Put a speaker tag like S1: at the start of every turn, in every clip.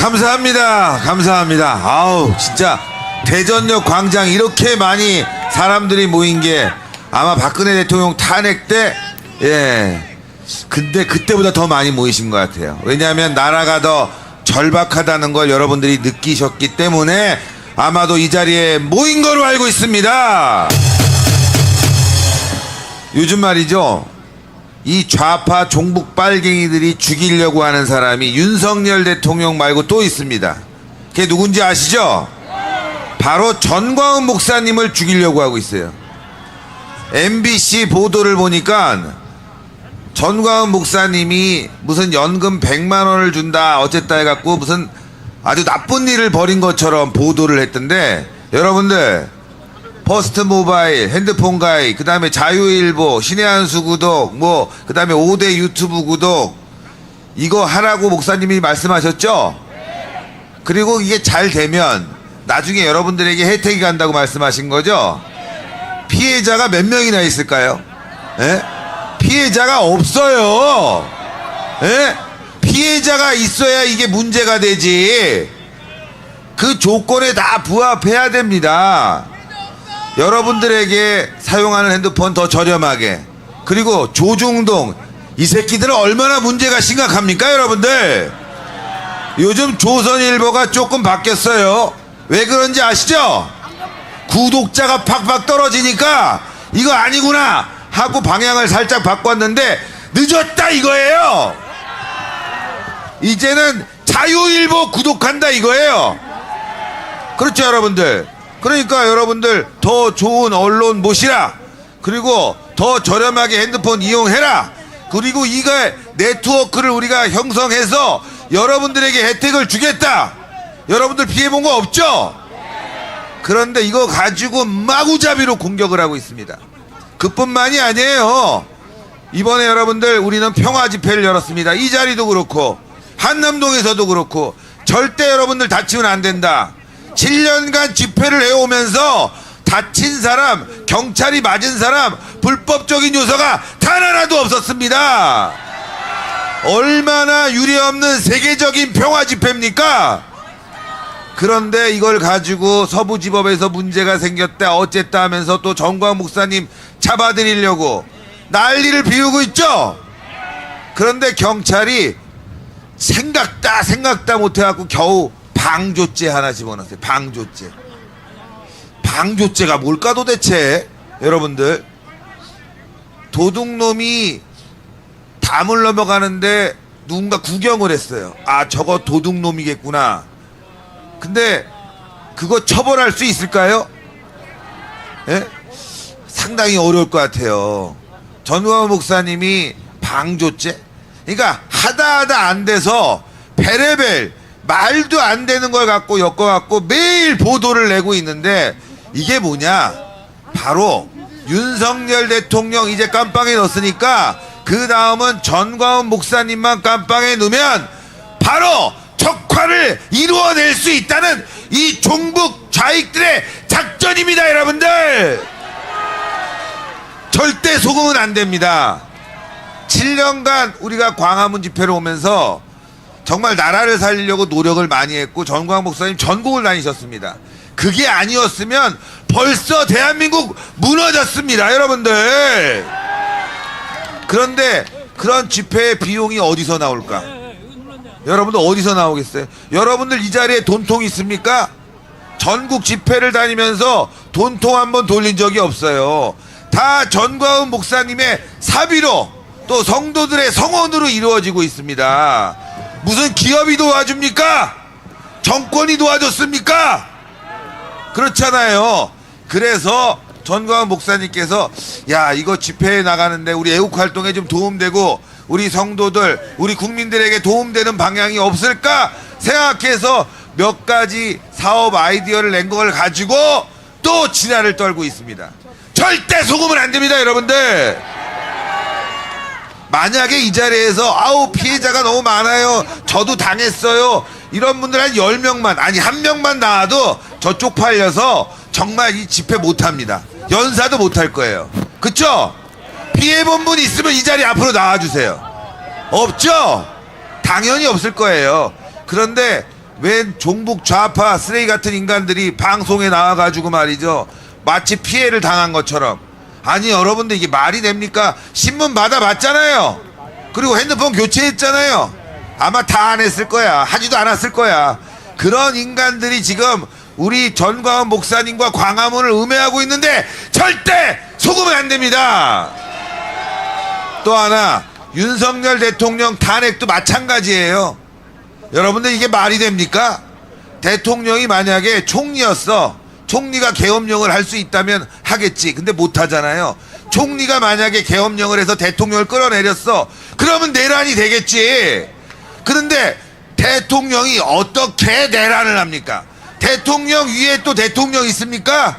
S1: 감사합니다. 감사합니다. 아우, 진짜 대전역 광장 이렇게 많이 사람들이 모인 게 아마 박근혜 대통령 탄핵 때, 예. 근데 그때보다 더 많이 모이신 것 같아요. 왜냐하면 나라가 더 절박하다는 걸 여러분들이 느끼셨기 때문에 아마도 이 자리에 모인 거로 알고 있습니다. 요즘 말이죠. 이 좌파 종북 빨갱이들이 죽이려고 하는 사람이 윤석열 대통령 말고 또 있습니다. 그게 누군지 아시죠? 바로 전광훈 목사님을 죽이려고 하고 있어요. MBC 보도를 보니까 전광훈 목사님이 무슨 연금 100만 원을 준다 어쨌다 해갖고 무슨 아주 나쁜 일을 벌인 것처럼 보도를 했던데, 여러분들 퍼스트 모바일, 핸드폰 가입, 그 다음에 자유일보, 신의 한수 구독, 뭐 그 다음에 5대 유튜브 구독, 이거 하라고 목사님이 말씀하셨죠? 그리고 이게 잘 되면 나중에 여러분들에게 혜택이 간다고 말씀하신 거죠? 피해자가 몇 명이나 있을까요? 예? 피해자가 없어요. 예? 피해자가 있어야 이게 문제가 되지. 그 조건에 다 부합해야 됩니다. 여러분들에게 사용하는 핸드폰 더 저렴하게, 그리고 조중동, 이 새끼들은 얼마나 문제가 심각합니까 여러분들? 요즘 조선일보가 조금 바뀌었어요. 왜 그런지 아시죠? 구독자가 팍팍 떨어지니까 이거 아니구나 하고 방향을 살짝 바꿨는데 늦었다 이거예요. 이제는 자유일보 구독한다 이거예요. 그렇죠 여러분들? 그러니까 여러분들 더 좋은 언론 모시라, 그리고 더 저렴하게 핸드폰 이용해라, 그리고 이거 네트워크를 우리가 형성해서 여러분들에게 혜택을 주겠다. 여러분들 피해본 거 없죠? 그런데 이거 가지고 마구잡이로 공격을 하고 있습니다. 그뿐만이 아니에요. 이번에 여러분들 우리는 평화 집회를 열었습니다. 이 자리도 그렇고 한남동에서도 그렇고 절대 여러분들 다치면 안 된다. 7년간 집회를 해오면서 다친 사람, 경찰이 맞은 사람, 불법적인 요소가 단 하나도 없었습니다. 얼마나 유례없는 세계적인 평화 집회입니까? 그런데 이걸 가지고 서부지법에서 문제가 생겼다 어쨌다 하면서 또 전광훈 목사님 잡아들이려고 난리를 피우고 있죠. 그런데 경찰이 생각다 못해갖고 겨우 방조죄 하나 집어넣었어요. 방조죄. 방조죄가 뭘까 도대체? 여러분들, 도둑놈이 담을 넘어가는데 누군가 구경을 했어요. 아, 저거 도둑놈이겠구나. 근데 그거 처벌할 수 있을까요? 예? 상당히 어려울 것 같아요. 전광훈 목사님이 방조죄? 그러니까 하다 안 돼서 베레벨 말도 안 되는 걸 갖고 엮어갖고 매일 보도를 내고 있는데, 이게 뭐냐? 바로 윤석열 대통령 이제 깜빵에 넣었으니까 그 다음은 전광훈 목사님만 깜빵에 넣으면 바로 척화를 이루어낼 수 있다는 이 종북 좌익들의 작전입니다. 여러분들 절대 속으면 안 됩니다. 7년간 우리가 광화문 집회를 오면서 정말 나라를 살리려고 노력을 많이 했고 전광훈 목사님 전국을 다니셨습니다. 그게 아니었으면 벌써 대한민국 무너졌습니다. 여러분들, 그런데 그런 집회의 비용이 어디서 나올까? 여러분들 어디서 나오겠어요? 여러분들 이 자리에 돈통 있습니까? 전국 집회를 다니면서 돈통 한번 돌린 적이 없어요. 다 전광훈 목사님의 사비로 또 성도들의 성원으로 이루어지고 있습니다. 무슨 기업이 도와줍니까? 정권이 도와줬습니까? 그렇잖아요. 그래서 전광훈 목사님께서 야, 이거 집회에 나가는데 우리 애국 활동에 좀 도움되고 우리 성도들, 우리 국민들에게 도움되는 방향이 없을까 생각해서 몇 가지 사업 아이디어를 낸 걸 가지고 또 지랄을 떨고 있습니다. 절대 속으면 안 됩니다. 여러분들, 만약에 이 자리에서 아우 피해자가 너무 많아요, 저도 당했어요, 이런 분들 한 10명만, 아니 1명만 나와도 저 쪽팔려서 정말 이 집회 못합니다. 연사도 못할 거예요. 그쵸? 피해본 분 있으면 이 자리 앞으로 나와주세요. 없죠? 당연히 없을 거예요. 그런데 웬 종북 좌파 쓰레기 같은 인간들이 방송에 나와가지고 말이죠, 마치 피해를 당한 것처럼. 아니 여러분들, 이게 말이 됩니까? 신문 받아봤잖아요. 그리고 핸드폰 교체했잖아요. 아마 다 안 했을 거야. 하지도 않았을 거야. 그런 인간들이 지금 우리 전광훈 목사님과 광화문을 음해하고 있는데 절대 속으면 안 됩니다. 또 하나, 윤석열 대통령 탄핵도 마찬가지예요. 여러분들, 이게 말이 됩니까? 대통령이 만약에 총리였어, 총리가 계엄령을 할 수 있다면 하겠지. 근데 못 하잖아요. 총리가 만약에 계엄령을 해서 대통령을 끌어내렸어, 그러면 내란이 되겠지. 그런데 대통령이 어떻게 내란을 합니까? 대통령 위에 또 대통령 있습니까?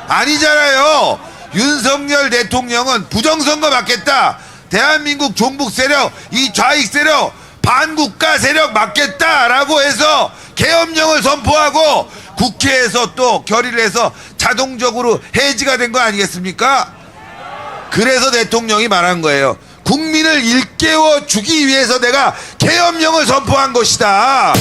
S1: 아니잖아요. 윤석열 대통령은 부정선거 막겠다, 대한민국 종북 세력, 이 좌익 세력, 반국가 세력 막겠다라고 해서 계엄령을 선포하고 국회에서 또 결의를 해서 자동적으로 해지가 된 거 아니겠습니까? 그래서 대통령이 말한 거예요. 국민을 일깨워 주기 위해서 내가 계엄령을 선포한 것이다.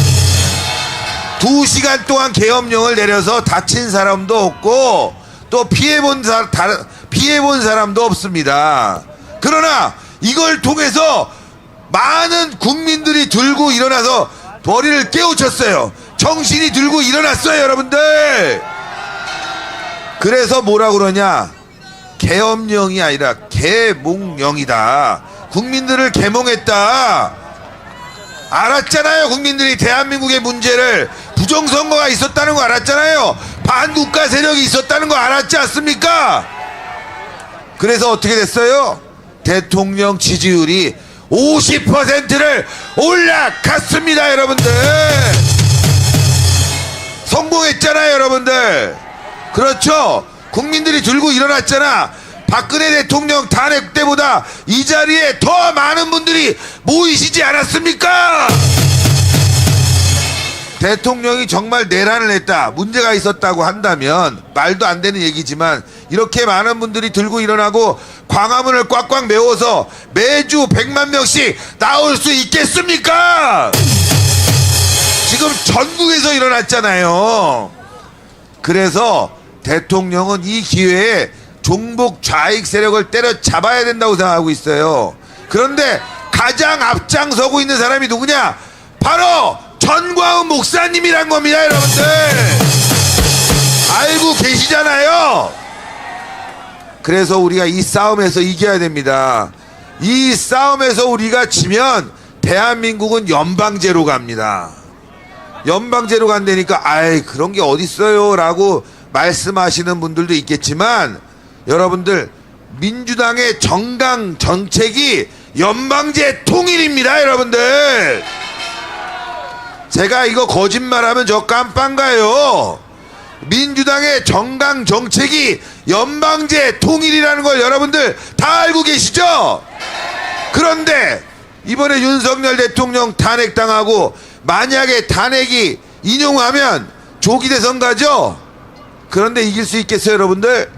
S1: 2시간 동안 계엄령을 내려서 다친 사람도 없고 또 피해본 사람도 없습니다. 그러나 이걸 통해서 많은 국민들이 들고 일어나서 머리를 깨우쳤어요. 정신이 들고 일어났어요, 여러분들. 그래서 뭐라 그러냐, 계엄령이 아니라 계몽령이다. 국민들을 계몽했다. 알았잖아요. 국민들이 대한민국의 문제를, 부정선거가 있었다는 거 알았잖아요. 반국가 세력이 있었다는 거 알았지 않습니까? 그래서 어떻게 됐어요? 대통령 지지율이 50%를 올라갔습니다, 여러분들. 성공했잖아요, 여러분들. 그렇죠? 국민들이 들고 일어났잖아. 박근혜 대통령 탄핵 때보다 이 자리에 더 많은 분들이 모이시지 않았습니까? 대통령이 정말 내란을 했다, 문제가 있었다고 한다면 말도 안 되는 얘기지만, 이렇게 많은 분들이 들고 일어나고 광화문을 꽉꽉 메워서 매주 100만 명씩 나올 수 있겠습니까? 지금 전국에서 일어났잖아요. 그래서 대통령은 이 기회에 종북 좌익 세력을 때려잡아야 된다고 생각하고 있어요. 그런데 가장 앞장서고 있는 사람이 누구냐? 바로 전광훈 목사님이란 겁니다, 여러분들. 알고 계시잖아요. 그래서 우리가 이 싸움에서 이겨야 됩니다. 이 싸움에서 우리가 지면 대한민국은 연방제로 갑니다. 연방제로 간다니까 아이 그런 게 어딨어요 라고 말씀하시는 분들도 있겠지만, 여러분들, 민주당의 정강 정책이 연방제 통일입니다, 여러분들. 제가 이거 거짓말하면 저 깜빵 가요. 민주당의 정강 정책이 연방제 통일이라는 걸 여러분들 다 알고 계시죠? 그런데 이번에 윤석열 대통령 탄핵당하고 만약에 탄핵이 인용하면 조기 대선 가죠? 그런데 이길 수 있겠어요, 여러분들?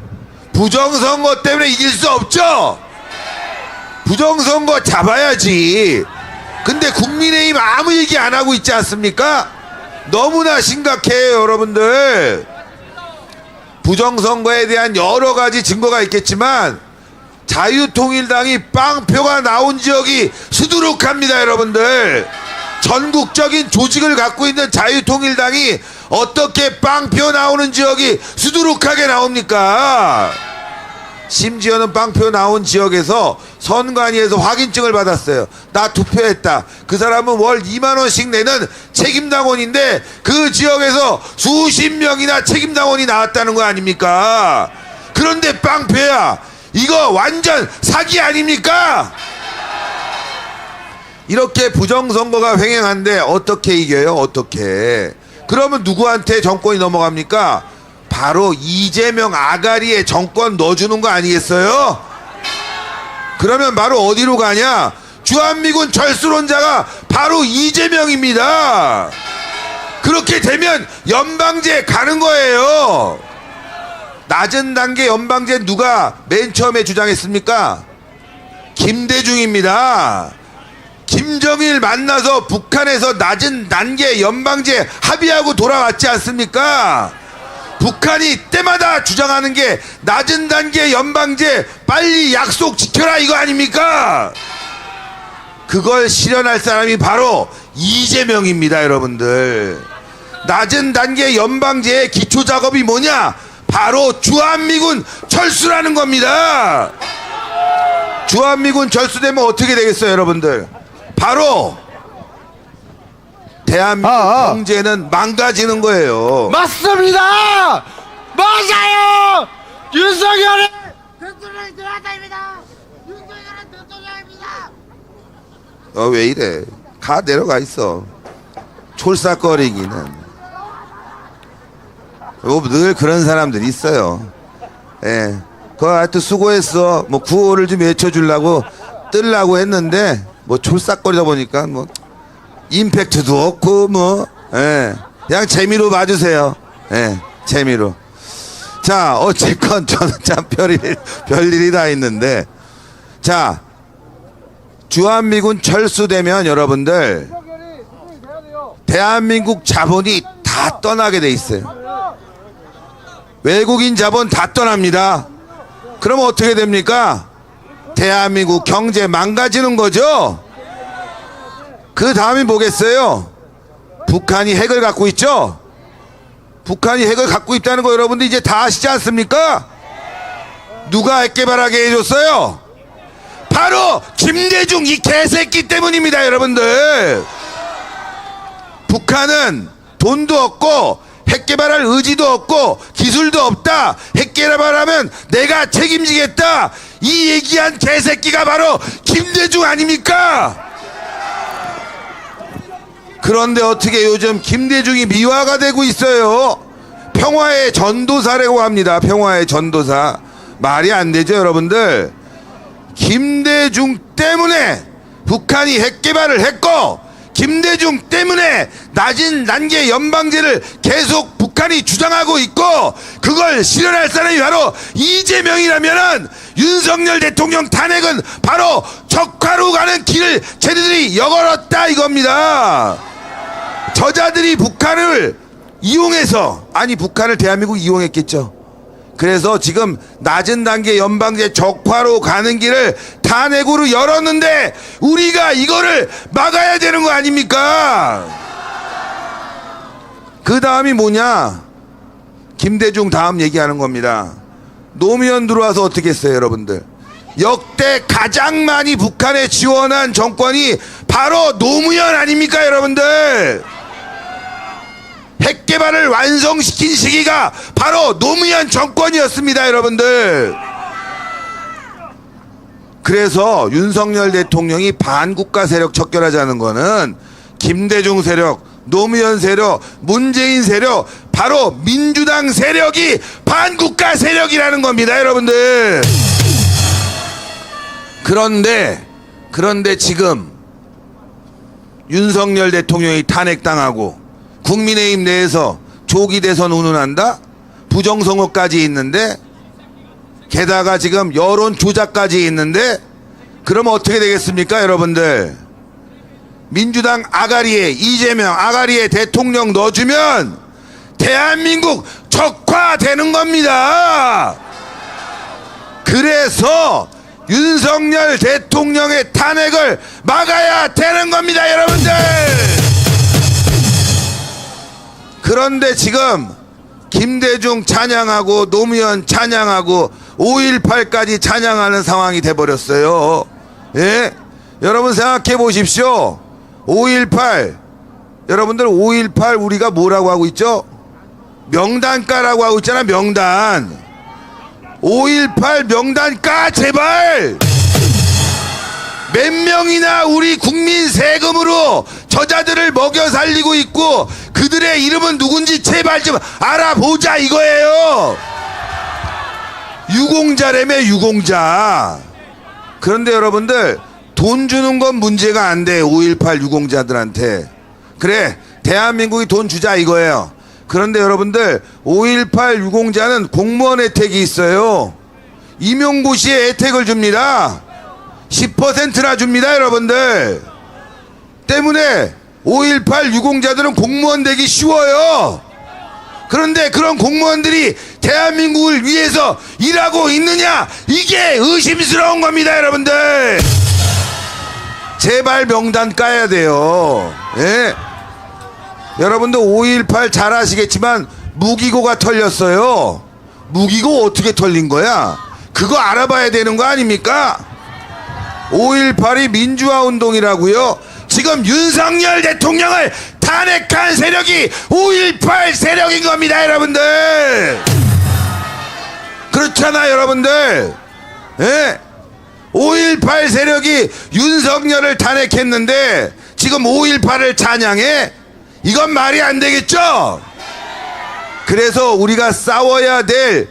S1: 부정선거 때문에 이길 수 없죠? 부정선거 잡아야지. 근데 국민의힘 아무 얘기 안 하고 있지 않습니까? 너무나 심각해요, 여러분들. 부정선거에 대한 여러 가지 증거가 있겠지만 자유통일당이 빵표가 나온 지역이 수두룩합니다, 여러분들. 전국적인 조직을 갖고 있는 자유통일당이 어떻게 빵표 나오는 지역이 수두룩하게 나옵니까? 심지어는 빵표 나온 지역에서 선관위에서 확인증을 받았어요. 나 투표했다. 그 사람은 월 2만원씩 내는 책임당원인데 그 지역에서 수십 명이나 책임당원이 나왔다는 거 아닙니까? 그런데 빵표야. 이거 완전 사기 아닙니까? 이렇게 부정선거가 횡행한데 어떻게 이겨요? 어떻게? 그러면 누구한테 정권이 넘어갑니까? 바로 이재명 아가리에 정권 넣어주는 거 아니겠어요? 그러면 바로 어디로 가냐? 주한미군 철수론자가 바로 이재명입니다. 그렇게 되면 연방제 가는 거예요. 낮은 단계 연방제 누가 맨 처음에 주장했습니까? 김대중입니다. 김정일 만나서 북한에서 낮은 단계 연방제 합의하고 돌아왔지 않습니까? 북한이 때마다 주장하는 게 낮은 단계 연방제 빨리 약속 지켜라 이거 아닙니까? 그걸 실현할 사람이 바로 이재명입니다, 여러분들. 낮은 단계 연방제의 기초 작업이 뭐냐? 바로 주한미군 철수라는 겁니다. 주한미군 철수되면 어떻게 되겠어요, 여러분들? 바로 대한민국 경제는 망가지는 거예요.
S2: 맞습니다. 맞아요. 윤석열이 대통령이 들어간다입니다. 윤석열은 대통령입니다.
S1: 왜 이래? 가 내려가 있어. 촐싹거리기는. 늘 그런 사람들이 있어요. 예. 하여튼 수고했어. 뭐 구호를 좀 외쳐주려고 뜨려고 했는데 뭐 촐싹거리다 보니까 뭐 임팩트도 없고 뭐 예. 그냥 재미로 봐주세요. 예. 재미로. 자, 어쨌건 저는 참 별일이 다 있는데, 자, 주한미군 철수되면 여러분들 대한민국 자본이 다 떠나게 돼 있어요. 외국인 자본 다 떠납니다. 그럼 어떻게 됩니까? 대한민국 경제 망가지는 거죠. 그 다음이 뭐겠어요? 북한이 핵을 갖고 있죠. 북한이 핵을 갖고 있다는 거 여러분들 이제 다 아시지 않습니까? 누가 핵 개발하게 해줬어요? 바로 김대중 이 개새끼 때문입니다, 여러분들. 북한은 돈도 없고 핵 개발할 의지도 없고 기술도 없다. 핵 개발하면 내가 책임지겠다. 이 얘기한 개새끼가 바로 김대중 아닙니까? 그런데 어떻게 요즘 김대중이 미화가 되고 있어요. 평화의 전도사라고 합니다. 평화의 전도사. 말이 안 되죠, 여러분들. 김대중 때문에 북한이 핵 개발을 했고, 김대중 때문에 낮은 단계 연방제를 계속 북한이 주장하고 있고, 그걸 실현할 사람이 바로 이재명이라면은 윤석열 대통령 탄핵은 바로 적화로 가는 길을 쟤네들이 열었다 이겁니다. 저자들이 북한을 이용해서, 아니 북한을 대한민국 이용했겠죠. 그래서 지금 낮은 단계 연방제 적화로 가는 길을 탄핵으로 열었는데 우리가 이거를 막아야 되는 거 아닙니까? 그 다음이 뭐냐? 김대중 다음 얘기하는 겁니다. 노무현 들어와서 어떻게 했어요, 여러분들? 역대 가장 많이 북한에 지원한 정권이 바로 노무현 아닙니까, 여러분들? 핵 개발을 완성시킨 시기가 바로 노무현 정권이었습니다, 여러분들. 그래서 윤석열 대통령이 반국가 세력 척결하자는 거는 김대중 세력, 노무현 세력, 문재인 세력, 바로 민주당 세력이 반국가 세력이라는 겁니다, 여러분들. 그런데 지금 윤석열 대통령이 탄핵당하고 국민의힘 내에서 조기 대선 운운한다? 부정선거까지 있는데, 게다가 지금 여론 조작까지 있는데, 그럼 어떻게 되겠습니까, 여러분들? 민주당 아가리에, 이재명 아가리에 대통령 넣어주면 대한민국 적화되는 겁니다. 그래서 윤석열 대통령의 탄핵을 막아야 되는 겁니다, 여러분들. 그런데 지금 김대중 찬양하고 노무현 찬양하고 5.18까지 찬양하는 상황이 돼버렸어요. 예? 여러분 생각해 보십시오. 5.18, 여러분들 5.18 우리가 뭐라고 하고 있죠? 명단가라고 하고 있잖아, 명단. 5.18 명단가 제발! 몇 명이나 우리 국민 세금으로 저자들을 먹여 살리고 있고 그들의 이름은 누군지 제발 좀 알아보자 이거예요. 유공자라며, 유공자. 그런데 여러분들 돈 주는 건 문제가 안 돼. 5.18 유공자들한테. 그래, 대한민국이 돈 주자 이거예요. 그런데 여러분들 5.18 유공자는 공무원 혜택이 있어요. 임용고시에 혜택을 줍니다. 10%나 줍니다, 여러분들. 때문에 5.18 유공자들은 공무원 되기 쉬워요. 그런데 그런 공무원들이 대한민국을 위해서 일하고 있느냐, 이게 의심스러운 겁니다. 여러분들 제발 명단 까야 돼요. 예? 여러분들 5.18 잘 아시겠지만 무기고가 털렸어요. 무기고 어떻게 털린 거야? 그거 알아봐야 되는 거 아닙니까? 5.18이 민주화 운동이라고요? 지금 윤석열 대통령을 탄핵한 세력이 5.18 세력인 겁니다. 여러분들 그렇잖아. 여러분들 예? 5.18 세력이 윤석열을 탄핵했는데 지금 5.18을 찬양해? 이건 말이 안 되겠죠? 그래서 우리가 싸워야 될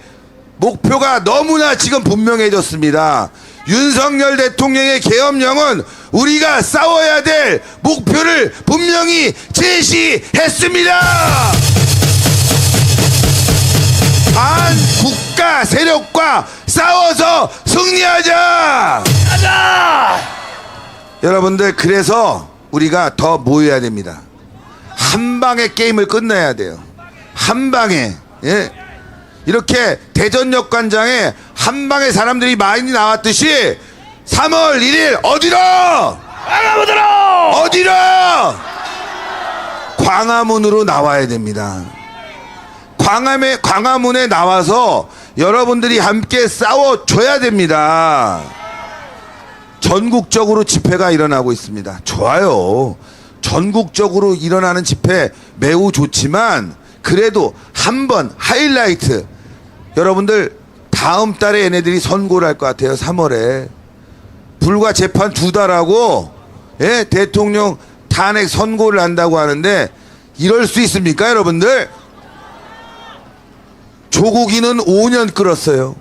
S1: 목표가 너무나 지금 분명해졌습니다. 윤석열 대통령의 계엄령은 우리가 싸워야 될 목표를 분명히 제시했습니다. 반국가 세력과 싸워서 승리하자. 가자! 여러분들 그래서 우리가 더 모여야 됩니다. 한 방에 게임을 끝내야 돼요. 한 방에. 예? 이렇게 대전역 관장에 한 방에 사람들이 많이 나왔듯이 3월 1일 어디로? 광화문으로! 어디로? 광화문으로 나와야 됩니다. 광화문에 나와서 여러분들이 함께 싸워줘야 됩니다. 전국적으로 집회가 일어나고 있습니다. 좋아요. 전국적으로 일어나는 집회 매우 좋지만 그래도 한번 하이라이트, 여러분들 다음 달에 얘네들이 선고를 할 것 같아요. 3월에 불과 재판 2달 하고 예? 대통령 탄핵 선고를 한다고 하는데 이럴 수 있습니까? 여러분들 조국이는 5년 끌었어요.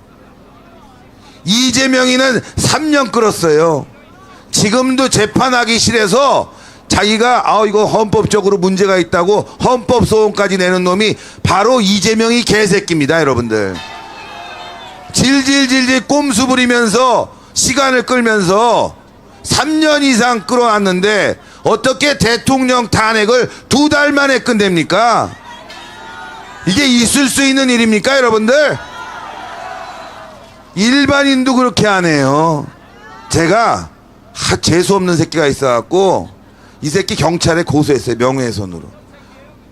S1: 이재명이는 3년 끌었어요. 지금도 재판하기 싫어서 자기가 이거 헌법적으로 문제가 있다고 헌법소원까지 내는 놈이 바로 이재명이 개새끼입니다. 여러분들 질질질질 꼼수 부리면서 시간을 끌면서 3년 이상 끌어왔는데 어떻게 대통령 탄핵을 2달 만에 끝냅니까? 이게 있을 수 있는 일입니까? 여러분들 일반인도 그렇게 하네요. 제가 재수없는 새끼가 있어갖고 이 새끼 경찰에 고소했어요. 명예훼손으로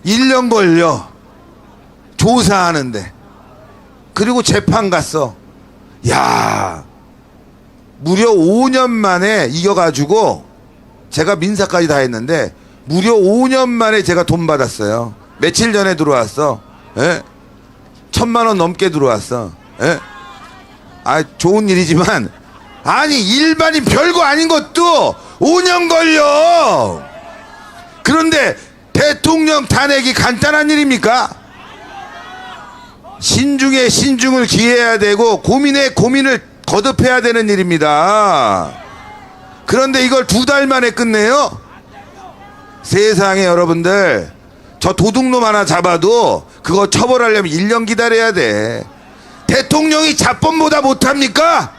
S1: 1년 걸려 조사하는데. 그리고 재판 갔어. 야, 무려 5년 만에 이겨가지고 제가 민사까지 다 했는데 무려 5년 만에 제가 돈 받았어요. 며칠 전에 들어왔어. 예? 1,000만 원 넘게 들어왔어. 예? 좋은 일이지만 아니 일반인 별거 아닌 것도 5년 걸려. 그런데 대통령 탄핵이 간단한 일입니까? 신중에 신중을 기해야 되고 고민에 고민을 거듭해야 되는 일입니다. 그런데 이걸 2달 만에 끝내요? 세상에 여러분들 저 도둑놈 하나 잡아도 그거 처벌하려면 1년 기다려야 돼. 대통령이 자법보다 못합니까?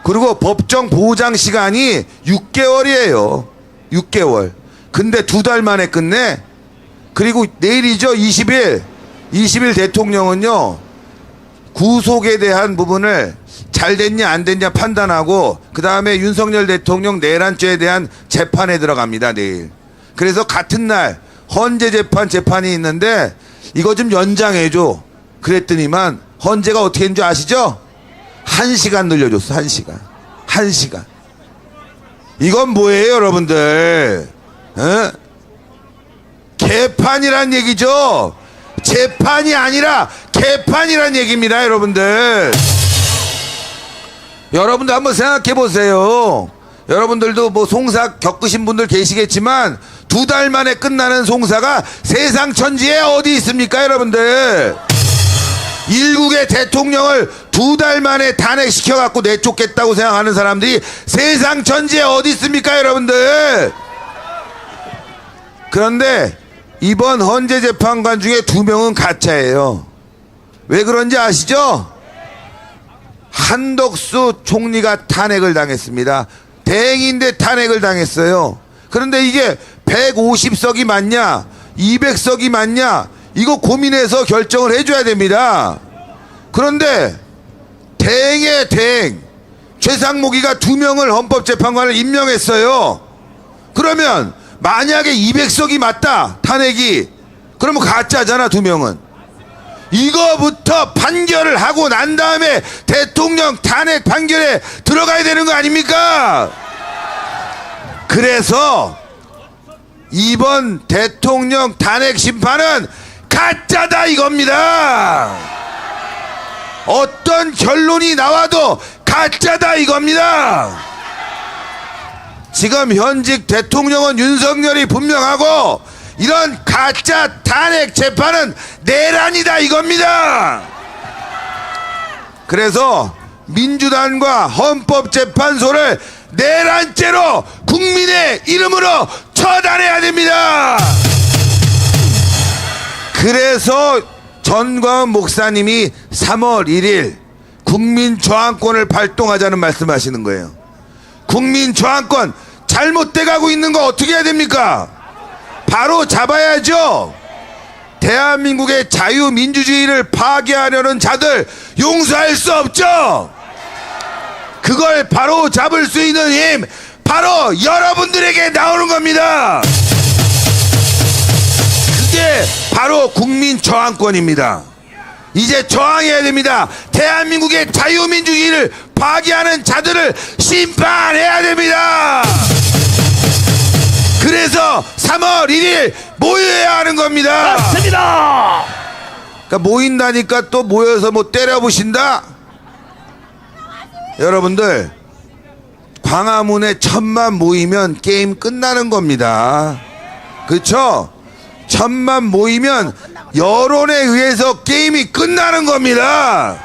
S1: 그리고 법정 보장 시간이 6개월이에요. 6개월. 근데 2달 만에 끝내? 그리고 내일이죠. 20일 대통령은요 구속에 대한 부분을 잘 됐냐 안 됐냐 판단하고 그 다음에 윤석열 대통령 내란죄에 대한 재판에 들어갑니다. 내일. 그래서 같은 날 헌재 재판이 있는데 이거 좀 연장해줘 그랬더니만 헌재가 어떻게 했는지 아시죠? 1시간 늘려줬어. 1시간. 이건 뭐예요 여러분들? 어? 개판이란 얘기죠. 재판이 아니라 개판이란 얘기입니다. 여러분들 한번 생각해 보세요. 여러분들도 뭐 송사 겪으신 분들 계시겠지만 2달 만에 끝나는 송사가 세상 천지에 어디 있습니까? 여러분들 일국의 대통령을 2달 만에 탄핵시켜갖고 내쫓겠다고 생각하는 사람들이 세상 천지에 어디 있습니까? 여러분들 그런데 이번 헌재 재판관 중에 2명은 가짜예요. 왜 그런지 아시죠? 한덕수 총리가 탄핵을 당했습니다. 대행인데 탄핵을 당했어요. 그런데 이게 150석이 맞냐 200석이 맞냐 이거 고민해서 결정을 해줘야 됩니다. 그런데 대행의 대행 최상목이가 2명을 헌법재판관을 임명했어요. 그러면 만약에 200석이 맞다 탄핵이 그러면 가짜잖아 2명은. 이거부터 판결을 하고 난 다음에 대통령 탄핵 판결에 들어가야 되는 거 아닙니까? 그래서 이번 대통령 탄핵 심판은 가짜다 이겁니다. 어떤 결론이 나와도 가짜다 이겁니다. 지금 현직 대통령은 윤석열이 분명하고 이런 가짜 탄핵 재판은 내란이다 이겁니다. 그래서 민주당과 헌법재판소를 내란죄로 국민의 이름으로 처단해야 됩니다. 그래서 전광훈 목사님이 3월 1일 국민 저항권을 발동하자는 말씀하시는 거예요. 국민 저항권 잘못돼 가고 있는 거 어떻게 해야 됩니까? 바로 잡아야죠. 대한민국의 자유민주주의를 파괴하려는 자들 용서할 수 없죠. 그걸 바로 잡을 수 있는 힘 바로 여러분들에게 나오는 겁니다. 그게 바로 국민 저항권입니다. 이제 저항해야 됩니다. 대한민국의 자유민주주의를 파괴하는 자들을 심판해야 됩니다. 그래서 3월 1일 모여야 하는 겁니다.
S3: 맞습니다.
S1: 그러니까 모인다니까 또 모여서 뭐 때려부신다? 여러분들 광화문에 1000만 모이면 게임 끝나는 겁니다. 그렇죠? 1000만 모이면 여론에 의해서 게임이 끝나는 겁니다.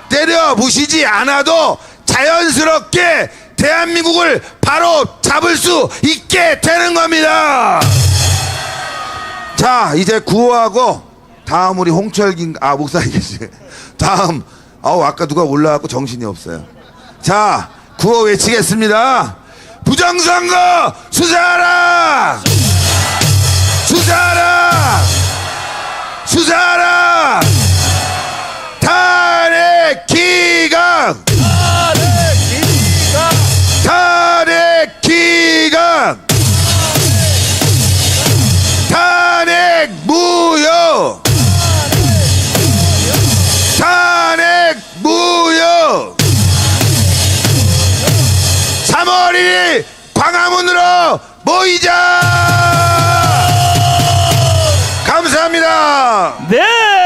S1: 때려부시지 않아도 자연스럽게 대한민국을 바로 잡을 수 있게 되는 겁니다. 자 이제 구호하고 다음 우리 홍철긴 목사님 계시 다음 아까 누가 올라왔고 정신이 없어요. 자 구호 외치겠습니다. 부정선거 수사하라 수사하라 수사하라 탄핵 기각 탄핵 기각 탄핵 무효 탄핵 무효 3월 1일 광화문으로 모이자. 감사합니다.
S3: 네.